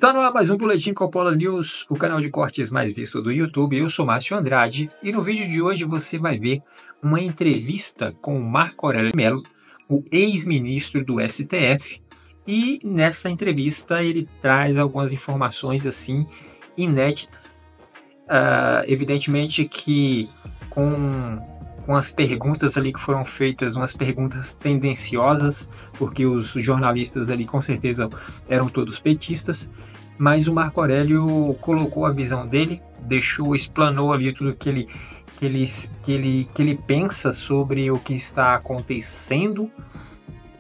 Está no ar mais um Boletim Coppola News, o canal de cortes mais visto do YouTube. Eu sou Márcio Andrade e no vídeo de hoje você vai ver uma entrevista com o Marco Aurélio Mello, o ex-ministro do STF, e nessa entrevista ele traz algumas informações assim inéditas. Evidentemente que com as perguntas ali que foram feitas, umas perguntas tendenciosas, porque os jornalistas ali com certeza eram todos petistas, mas o Marco Aurélio colocou a visão dele, explanou ali tudo que ele pensa sobre o que está acontecendo,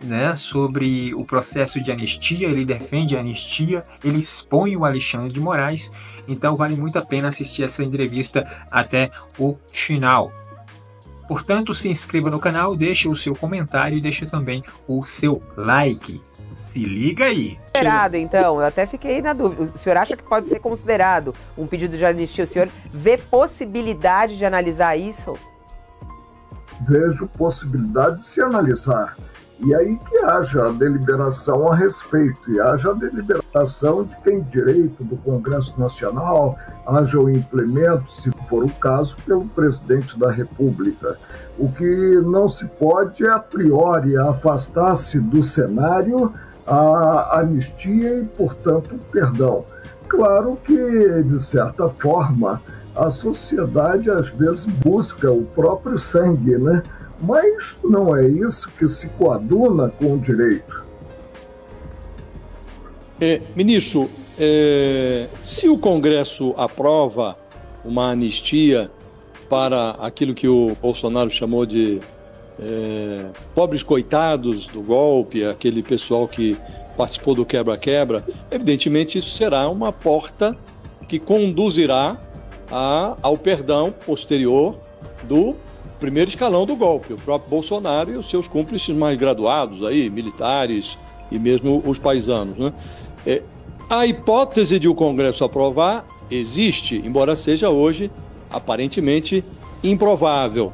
né, sobre o processo de anistia. Ele defende a anistia, ele expõe o Alexandre de Moraes, então vale muito a pena assistir essa entrevista até o final. Portanto, se inscreva no canal, deixe o seu comentário e deixe também o seu like. Se liga aí! Considerado, então, eu até fiquei na dúvida. O senhor acha que pode ser considerado um pedido de anistia? O senhor vê possibilidade de analisar isso? Vejo possibilidade de se analisar. E aí que haja deliberação a respeito, e haja deliberação de quem direito do Congresso Nacional, haja o implemento, se for o caso, pelo presidente da República. O que não se pode é, a priori, afastar-se do cenário a anistia e, portanto, o perdão. Claro que, de certa forma, a sociedade às vezes busca o próprio sangue, né? Mas não é isso que se coaduna com o direito. Ministro, se o Congresso aprova uma anistia para aquilo que o Bolsonaro chamou de pobres coitados do golpe, aquele pessoal que participou do quebra-quebra, evidentemente isso será uma porta que conduzirá ao perdão posterior do primeiro escalão do golpe, o próprio Bolsonaro e os seus cúmplices mais graduados, aí, militares e mesmo os paisanos, né? A hipótese de o Congresso aprovar existe, embora seja hoje aparentemente improvável.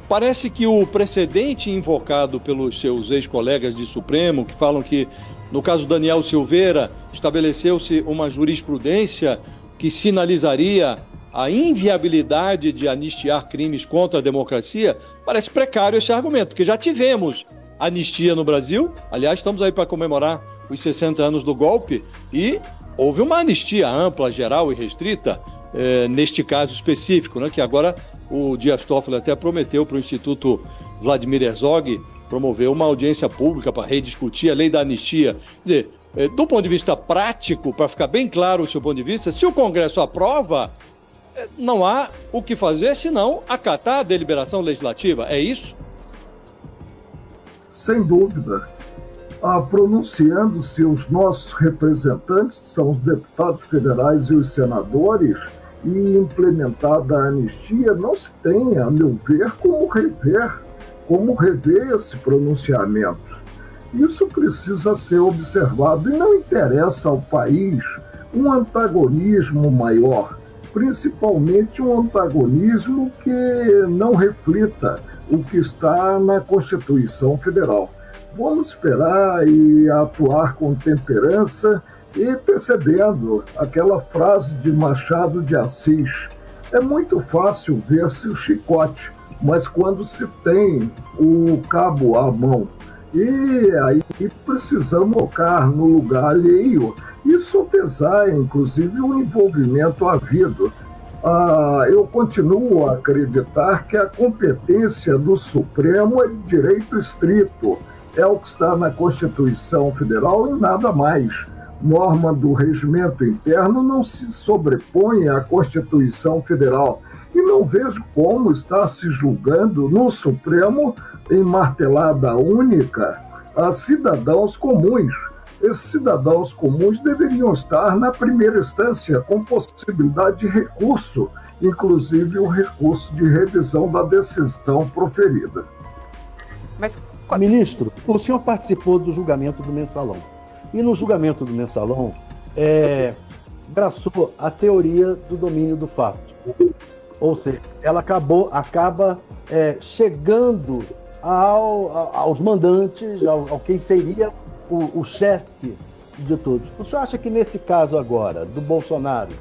Parece que o precedente invocado pelos seus ex-colegas de Supremo, que falam que, no caso Daniel Silveira, estabeleceu-se uma jurisprudência que sinalizaria a inviabilidade de anistiar crimes contra a democracia, parece precário esse argumento, porque já tivemos anistia no Brasil. Aliás, estamos aí para comemorar os 60 anos do golpe e houve uma anistia ampla, geral e restrita, neste caso específico, né, que agora o Dias Toffoli até prometeu para o Instituto Vladimir Herzog promover uma audiência pública para rediscutir a lei da anistia. Quer dizer, do ponto de vista prático, para ficar bem claro o seu ponto de vista, se o Congresso aprova, não há o que fazer senão acatar a deliberação legislativa, é isso? Sem dúvida. Pronunciando-se os nossos representantes, que são os deputados federais e os senadores, e implementada a anistia, não se tem, a meu ver, como rever esse pronunciamento. Isso precisa ser observado e não interessa ao país um antagonismo maior, principalmente um antagonismo que não reflita o que está na Constituição Federal. Vamos esperar e atuar com temperança e percebendo aquela frase de Machado de Assis. É muito fácil ver-se o chicote, mas quando se tem o cabo à mão, e aí precisamos colocar no lugar alheio e sopesar, inclusive, o envolvimento havido. Eu continuo a acreditar que a competência do Supremo é de direito estrito, é o que está na Constituição Federal e nada mais. Norma do regimento interno não se sobrepõe à Constituição Federal e não vejo como está se julgando no Supremo, em martelada única, a cidadãos comuns. Esses cidadãos comuns deveriam estar na primeira instância com possibilidade de recurso, inclusive o recurso de revisão da decisão proferida. Mas, ministro, o senhor participou do julgamento do Mensalão. E no julgamento do Mensalão, traçou a teoria do domínio do fato. Ou seja, ela acaba chegando aos mandantes, ao quem seria o chefe de todos. O senhor acha que nesse caso agora, do Bolsonaro,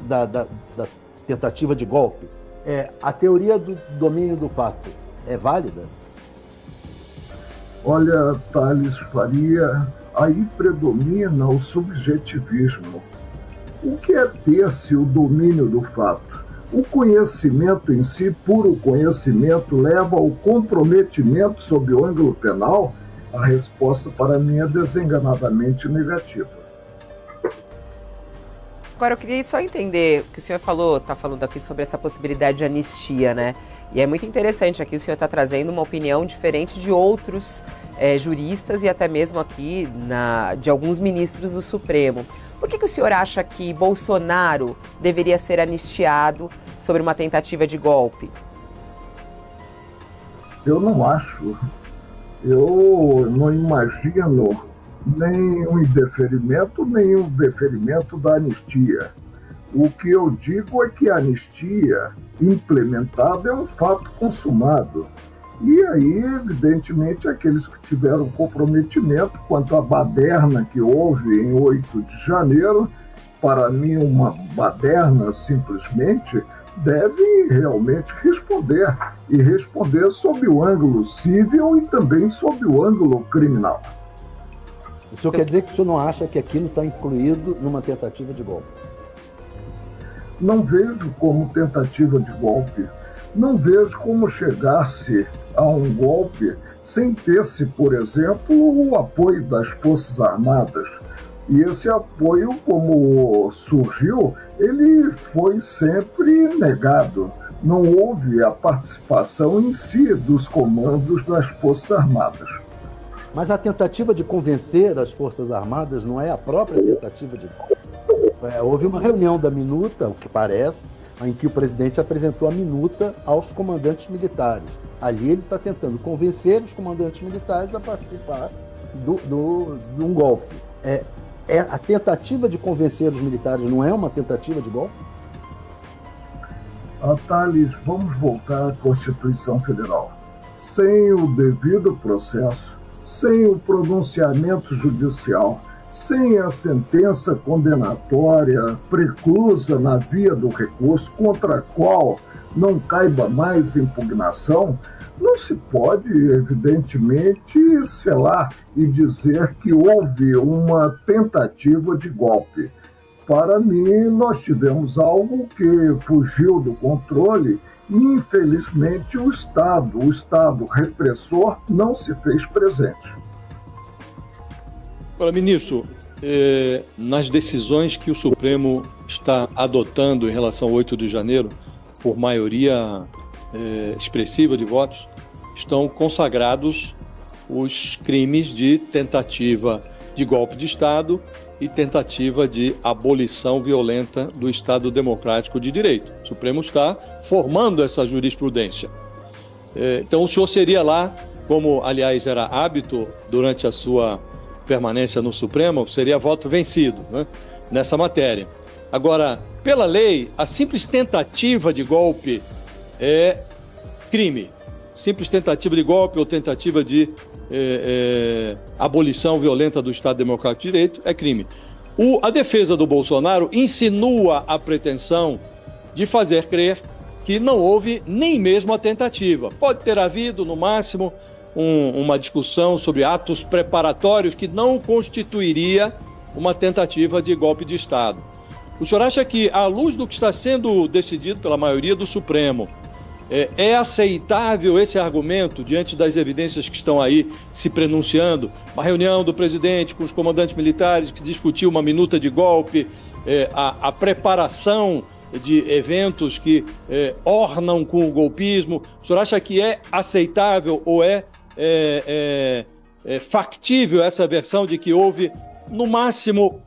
da tentativa de golpe, a teoria do domínio do fato é válida? Olha, Thales Faria, aí predomina o subjetivismo. O que é ter-se o domínio do fato? O conhecimento em si, puro conhecimento, leva ao comprometimento sob o ângulo penal? A resposta para mim é desenganadamente negativa. Agora, eu queria só entender o que o senhor está falando aqui sobre essa possibilidade de anistia, né? E é muito interessante aqui, o senhor está trazendo uma opinião diferente de outros juristas e até mesmo aqui de alguns ministros do Supremo. Por que o senhor acha que Bolsonaro deveria ser anistiado sobre uma tentativa de golpe? Eu não acho. Eu não imagino nem um indeferimento, nem um deferimento da anistia. O que eu digo é que a anistia implementada é um fato consumado. E aí, evidentemente, aqueles que tiveram comprometimento quanto à baderna que houve em 8 de janeiro, para mim uma baderna simplesmente, devem realmente responder, e responder sob o ângulo civil e também sob o ângulo criminal. O senhor quer dizer que o senhor não acha que aquilo está incluído numa tentativa de golpe? Não vejo como tentativa de golpe. Não vejo como chegar-se a um golpe sem ter-se, por exemplo, o apoio das Forças Armadas. E esse apoio, como surgiu, ele foi sempre negado. Não houve a participação em si dos comandos das Forças Armadas. Mas a tentativa de convencer as Forças Armadas não é a própria tentativa de golpe. Houve uma reunião da minuta, o que parece, em que o presidente apresentou a minuta aos comandantes militares. Ali ele está tentando convencer os comandantes militares a participar de um golpe. A tentativa de convencer os militares não é uma tentativa de golpe? Thales, vamos voltar à Constituição Federal. Sem o devido processo, sem o pronunciamento judicial, sem a sentença condenatória preclusa na via do recurso, contra a qual não caiba mais impugnação, não se pode, evidentemente, selar e dizer que houve uma tentativa de golpe. Para mim, nós tivemos algo que fugiu do controle e, infelizmente, o Estado repressor, não se fez presente. Agora, ministro, nas decisões que o Supremo está adotando em relação ao 8 de janeiro, por maioria expressiva de votos, estão consagrados os crimes de tentativa de golpe de Estado e tentativa de abolição violenta do Estado Democrático de Direito. O Supremo está formando essa jurisprudência. Então, o senhor seria lá, como, aliás, era hábito durante a sua permanência no Supremo, seria voto vencido, né, nessa matéria. Agora, pela lei, a simples tentativa de golpe é crime. Simples tentativa de golpe ou tentativa de abolição violenta do Estado Democrático de Direito é crime. A defesa do Bolsonaro insinua a pretensão de fazer crer que não houve nem mesmo a tentativa. Pode ter havido, no máximo, uma discussão sobre atos preparatórios que não constituiria uma tentativa de golpe de Estado. O senhor acha que, à luz do que está sendo decidido pela maioria do Supremo, é aceitável esse argumento diante das evidências que estão aí se pronunciando? Uma reunião do presidente com os comandantes militares que discutiu uma minuta de golpe, a preparação de eventos que ornam com o golpismo. O senhor acha que é aceitável ou é factível essa versão de que houve, no máximo,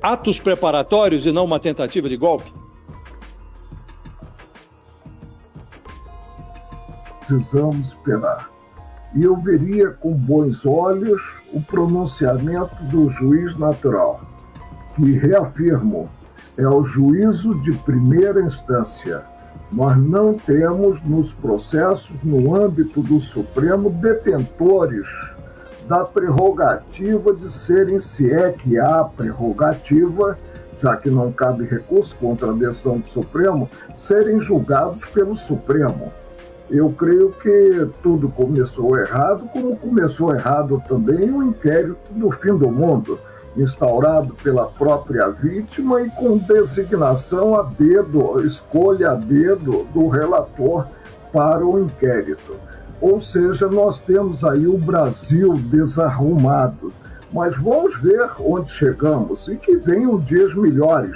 atos preparatórios e não uma tentativa de golpe? Precisamos esperar. E eu veria com bons olhos o pronunciamento do juiz natural, que, reafirmo, é o juízo de primeira instância. Nós não temos nos processos, no âmbito do Supremo, detentores da prerrogativa de serem, se é que há prerrogativa, já que não cabe recurso contra a decisão do Supremo, serem julgados pelo Supremo. Eu creio que tudo começou errado, como começou errado também o inquérito do fim do mundo, instaurado pela própria vítima e com designação a dedo, escolha a dedo do relator para o inquérito. Ou seja, nós temos aí o Brasil desarrumado. Mas vamos ver onde chegamos e que venham dias melhores,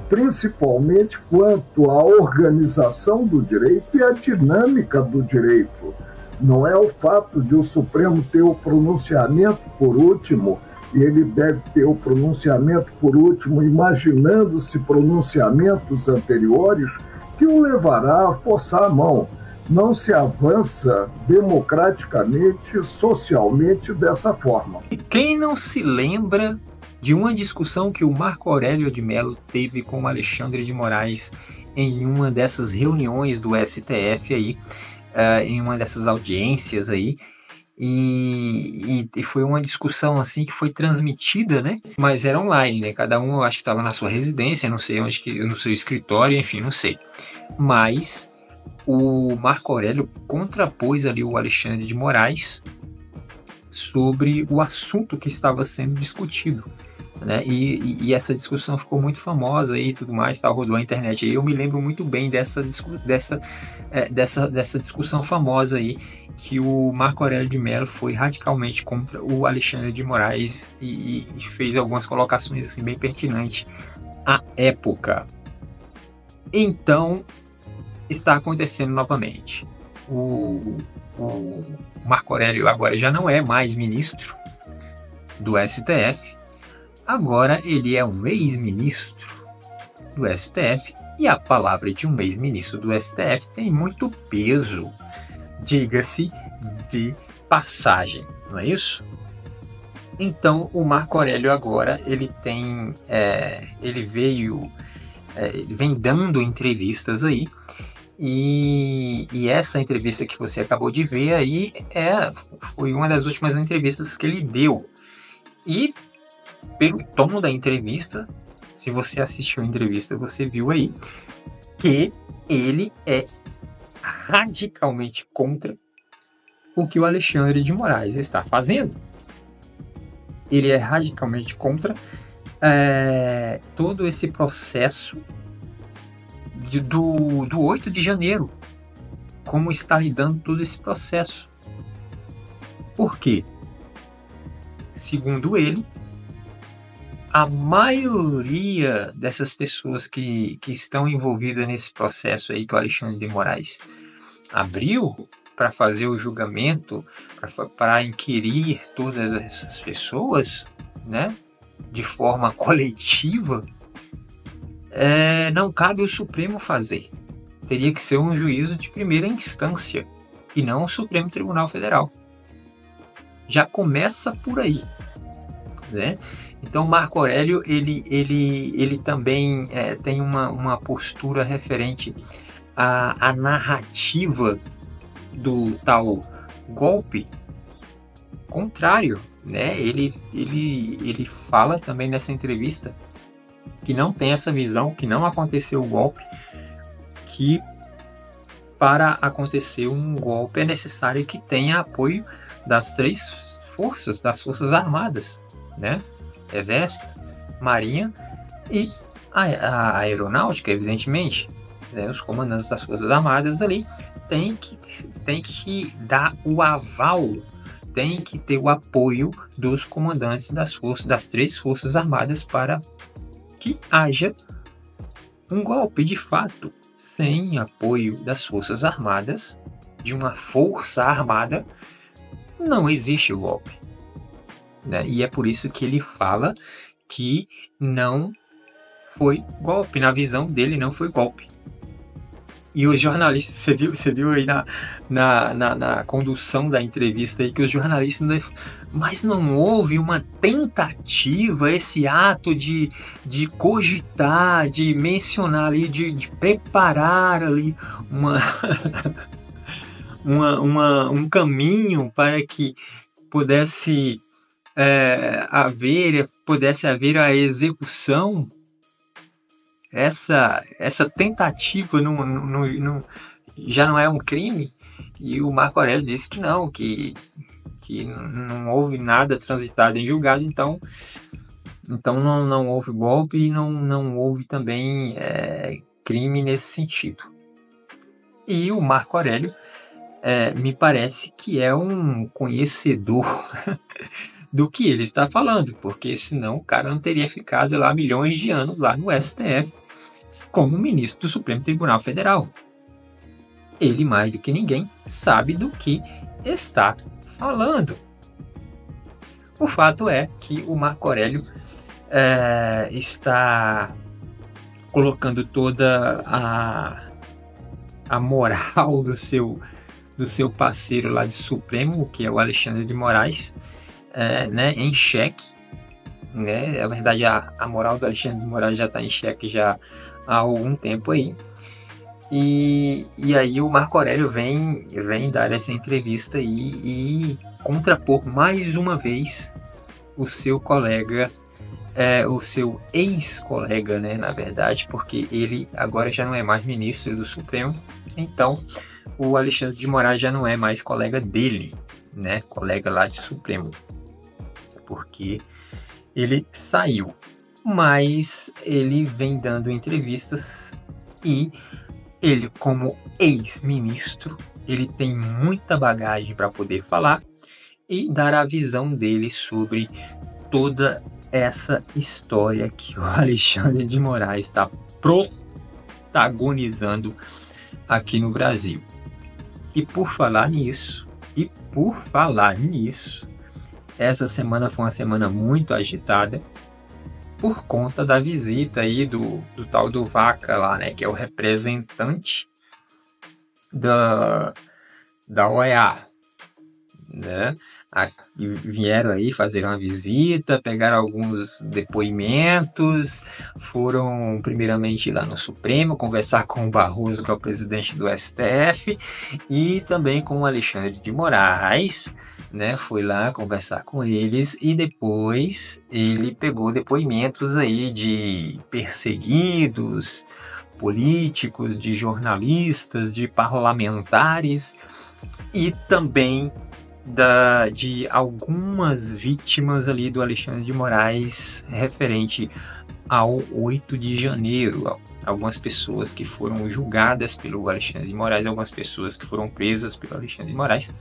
principalmente quanto à organização do direito e à dinâmica do direito. Não é o fato de o Supremo ter o pronunciamento por último, e ele deve ter o pronunciamento por último, imaginando-se pronunciamentos anteriores, que o levará a forçar a mão. Não se avança democraticamente, socialmente dessa forma. E quem não se lembra de uma discussão que o Marco Aurélio de Mello teve com o Alexandre de Moraes em uma dessas reuniões do STF aí, em uma dessas audiências aí, e foi uma discussão assim que foi transmitida, né? Mas era online, né? Cada um, eu acho que estava na sua residência, não sei onde, no seu escritório, enfim, não sei. Mas o Marco Aurélio contrapôs ali o Alexandre de Moraes sobre o assunto que estava sendo discutido, né? E essa discussão ficou muito famosa e tudo mais, rodou a internet. E eu me lembro muito bem dessa discussão famosa aí, que o Marco Aurélio de Mello foi radicalmente contra o Alexandre de Moraes e fez algumas colocações assim bem pertinentes à época. Então, está acontecendo novamente. O Marco Aurélio agora já não é mais ministro do STF, agora ele é um ex-ministro do STF, e a palavra de um ex-ministro do STF tem muito peso, diga-se de passagem, não é isso? Então o Marco Aurélio agora ele vem dando entrevistas aí. E essa entrevista que você acabou de ver aí foi uma das últimas entrevistas que ele deu. E pelo tom da entrevista, se você assistiu a entrevista, você viu aí que ele é radicalmente contra o que o Alexandre de Moraes está fazendo. Ele é radicalmente contra todo esse processo do 8 de janeiro, como está lidando todo esse processo. Por quê? Segundo ele, a maioria dessas pessoas que estão envolvidas nesse processo aí que o Alexandre de Moraes abriu para fazer o julgamento, para inquirir todas essas pessoas, né, de forma coletiva, não cabe ao Supremo fazer. Teria que ser um juízo de primeira instância e não o Supremo Tribunal Federal. Já começa por aí, né? Então Marco Aurélio ele também tem uma postura referente à narrativa do tal golpe contrário, né? Ele fala também nessa entrevista que não tem essa visão, que não aconteceu o golpe, que para acontecer um golpe é necessário que tenha apoio das três forças, das Forças Armadas, né? Exército, Marinha e a Aeronáutica, evidentemente, né? Os comandantes das Forças Armadas ali tem que dar o aval, tem que ter o apoio dos comandantes das três Forças Armadas para que haja um golpe de fato. Sem apoio das Forças Armadas, de uma força armada, não existe o golpe, né? E é por isso que ele fala que não foi golpe. Na visão dele, não foi golpe. E os jornalistas, você viu aí na condução da entrevista aí que os jornalistas, mas não houve uma tentativa, esse ato de cogitar, de mencionar ali, de preparar ali um caminho para que pudesse haver a execução, essa tentativa já não é um crime? E o Marco Aurélio disse que não, que não houve nada transitado em julgado, então não houve golpe e não houve também crime nesse sentido. E o Marco Aurélio me parece que é um conhecedor do que ele está falando, porque senão o cara não teria ficado lá milhões de anos lá no STF como ministro do Supremo Tribunal Federal. Ele, mais do que ninguém, sabe do que está falando. O fato é que o Marco Aurélio está colocando toda a moral do seu parceiro lá de Supremo, que é o Alexandre de Moraes, em xeque. Na verdade, a moral do Alexandre de Moraes já está em xeque já há algum tempo aí. E aí o Marco Aurélio vem dar essa entrevista aí e contrapor mais uma vez o seu colega, o seu ex-colega, né, na verdade, porque ele agora já não é mais ministro do Supremo, então o Alexandre de Moraes já não é mais colega dele, né, colega lá de Supremo, porque ele saiu. Mas ele vem dando entrevistas e ele, como ex-ministro, ele tem muita bagagem para poder falar e dar a visão dele sobre toda essa história que o Alexandre de Moraes está protagonizando aqui no Brasil. E por falar nisso, essa semana foi uma semana muito agitada por conta da visita aí do tal do Vaca lá, né, que é o representante da OEA, né? Vieram aí fazer uma visita, pegaram alguns depoimentos, foram primeiramente lá no Supremo conversar com o Barroso, que é o presidente do STF, e também com o Alexandre de Moraes, né? Foi lá conversar com eles e depois ele pegou depoimentos aí de perseguidos políticos, de jornalistas, de parlamentares e também de algumas vítimas ali do Alexandre de Moraes referente ao 8 de janeiro. Algumas pessoas que foram julgadas pelo Alexandre de Moraes, algumas pessoas que foram presas pelo Alexandre de Moraes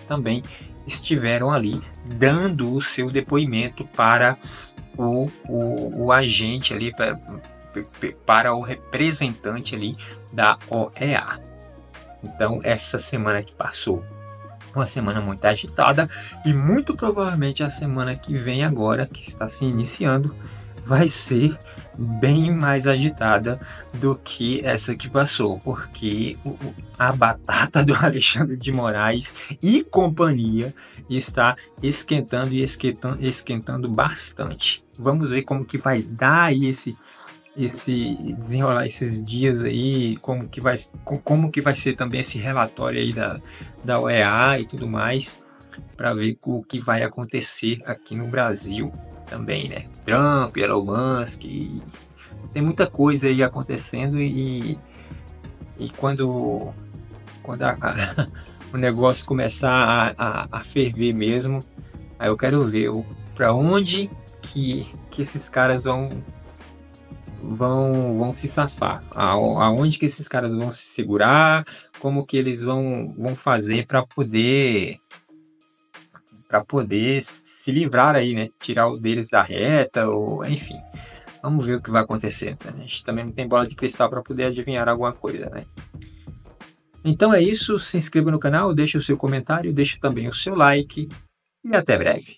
também estiveram ali dando o seu depoimento para o agente ali, para o representante ali da OEA. Então essa semana que passou, uma semana muito agitada, e muito provavelmente a semana que vem agora, que está se iniciando, vai ser bem mais agitada do que essa que passou, porque a batata do Alexandre de Moraes e companhia está esquentando e esquentando bastante. Vamos ver como que vai dar aí esse desenrolar esses dias aí, como que vai ser também esse relatório aí da OEA e tudo mais, para ver o que vai acontecer aqui no Brasil também, né? Trump, Elon Musk, tem muita coisa aí acontecendo e quando o negócio começar a ferver mesmo, aí eu quero ver para onde que esses caras vão se safar, aonde que esses caras vão se segurar, como que eles vão fazer para poder se livrar aí, né? Tirar o deles da reta, ou enfim. Vamos ver o que vai acontecer, né? A gente também não tem bola de cristal para poder adivinhar alguma coisa, né? Então é isso, se inscreva no canal, deixe o seu comentário, deixe também o seu like e até breve.